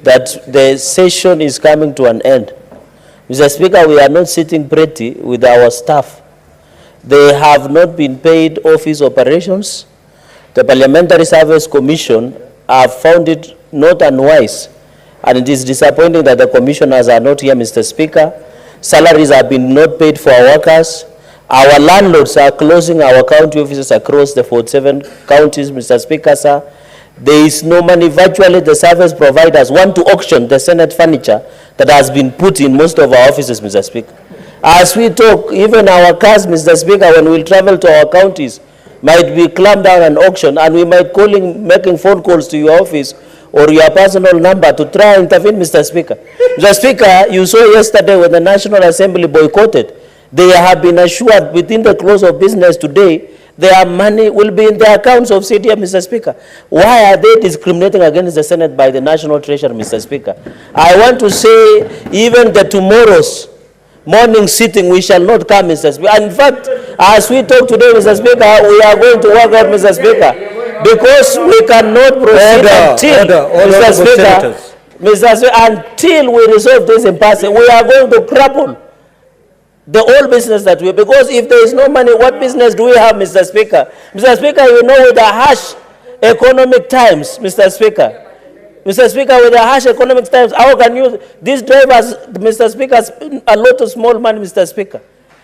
that the session is coming to an end. Mr. Speaker, we are not sitting pretty with our staff. They have not been paid office operations. The Parliamentary Service Commission have found it not unwise, and it is disappointing that the commissioners are not here, Mr. Speaker. Salaries have been not paid for our workers. Our landlords are closing our county offices across the 47 counties, Mr. Speaker, sir. There is no money. Virtually the service providers want to auction the Senate furniture that has been put in most of our offices, Mr. Speaker. As we talk, even our cars, Mr. Speaker, when we travel to our counties, might be clamped down and auctioned, and we might making phone calls to your office or your personal number to try and intervene, Mr. Speaker. Mr. Speaker, you saw yesterday when the National Assembly boycotted, they have been assured within the close of business today, their money will be in the accounts of CDM, Mr. Speaker. Why are they discriminating against the Senate by the National Treasury, Mr. Speaker? I want to say, even the tomorrow's morning sitting, we shall not come, Mr. Speaker. And in fact, as we talk today, Mr. Speaker, we are going to work out, Mr. Speaker, because we cannot proceed until we resolve this impasse. We are going to cripple the whole business that we, because if there is no money, what business do we have, Mr. Speaker? Mr. Speaker, you know, with the harsh economic times, Mr. Speaker, with the harsh economic times, how can you, these drivers, Mr. Speaker, a lot of small money, Mr. Speaker.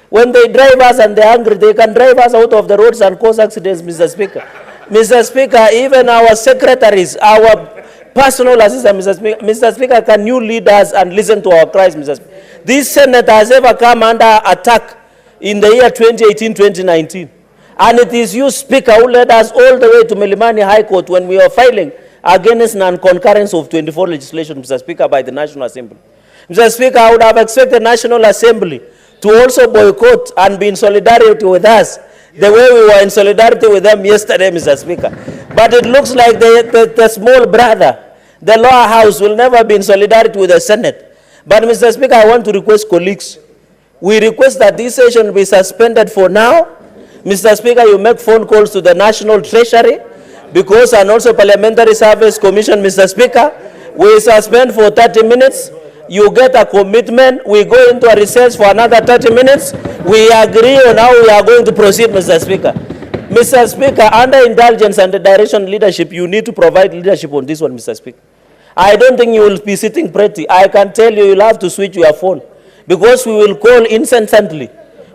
When they drive us and they're angry, they can drive us out of the roads and cause accidents, Mr. Speaker. Mr. Speaker, even our secretaries, our personal assistant, Mr. Speaker, can you lead us and listen to our cries, Mr. Speaker? This Senate has ever come under attack in the year 2018-2019. And it is you, Speaker, who led us all the way to Milimani High Court when we were filing against non-concurrence of 24 legislation, Mr. Speaker, by the National Assembly. Mr. Speaker, I would have expected the National Assembly to also boycott and be in solidarity with us the way we were in solidarity with them yesterday, Mr. Speaker. But it looks like the small brother, the lower house, will never be in solidarity with the Senate. But, Mr. Speaker, I want to request colleagues. We request that this session be suspended for now. Mr. Speaker, you make phone calls to the National Treasury, because, and also Parliamentary Service Commission, Mr. Speaker, we suspend for 30 minutes. You get a commitment. We go into a recess for another 30 minutes. We agree on how we are going to proceed, Mr. Speaker. Mr. Speaker, under indulgence and the direction leadership, you need to provide leadership on this one, Mr. Speaker. I don't think you will be sitting pretty. I can tell you, you'll have to switch your phone, because we will call incessantly.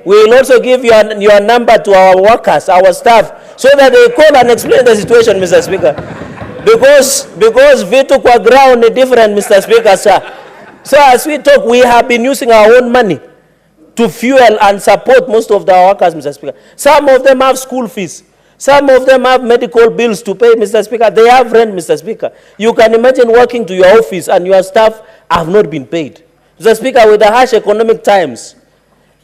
We will also give your number to our workers, our staff, so that they call and explain the situation, Mr. Speaker. Because vitu kwa ground is different, Mr. Speaker, sir. So as we talk, we have been using our own money to fuel and support most of our workers, Mr. Speaker. Some of them have school fees. Some of them have medical bills to pay, Mr. Speaker. They have rent, Mr. Speaker. You can imagine working to your office and your staff have not been paid. Mr. Speaker, with the harsh economic times,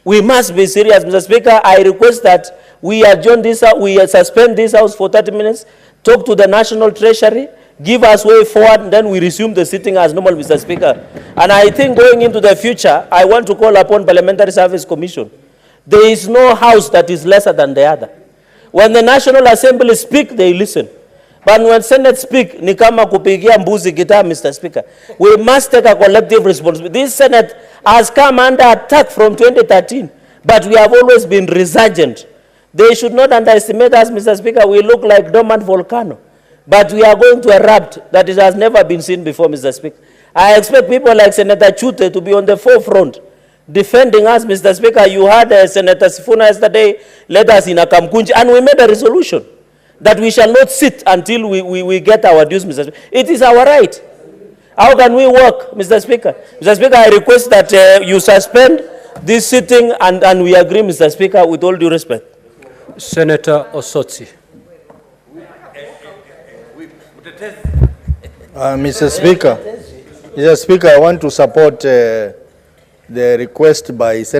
we must be serious, Mr. Speaker. I request that we adjourn this, we suspend this house for 30 minutes, talk to the National Treasury, give us way forward, and then we resume the sitting as normal, Mr. Speaker. And I think going into the future, I want to call upon Parliamentary Service Commission. There is no house that is lesser than the other. When the National Assembly speak, they listen. But when Senate speak, ni kama kupigia mbuzi gitaa, Mr. Speaker. We must take a collective responsibility. This Senate has come under attack from 2013, but we have always been resurgent. They should not underestimate us, Mr. Speaker. We look like dormant volcano, but we are going to erupt that it has never been seen before, Mr. Speaker. I expect people like Senator Chute to be on the forefront defending us, Mr. Speaker. You had Senator Sifuna yesterday led us in a Kamkunji, and we made a resolution that we shall not sit until we get our dues, Mr. Speaker. It is our right. How can we work, Mr. Speaker? Mr. Speaker, I request that you suspend this sitting, and we agree, Mr. Speaker, with all due respect. Senator Osotsi. Mr. Speaker, I want to support the request by Senator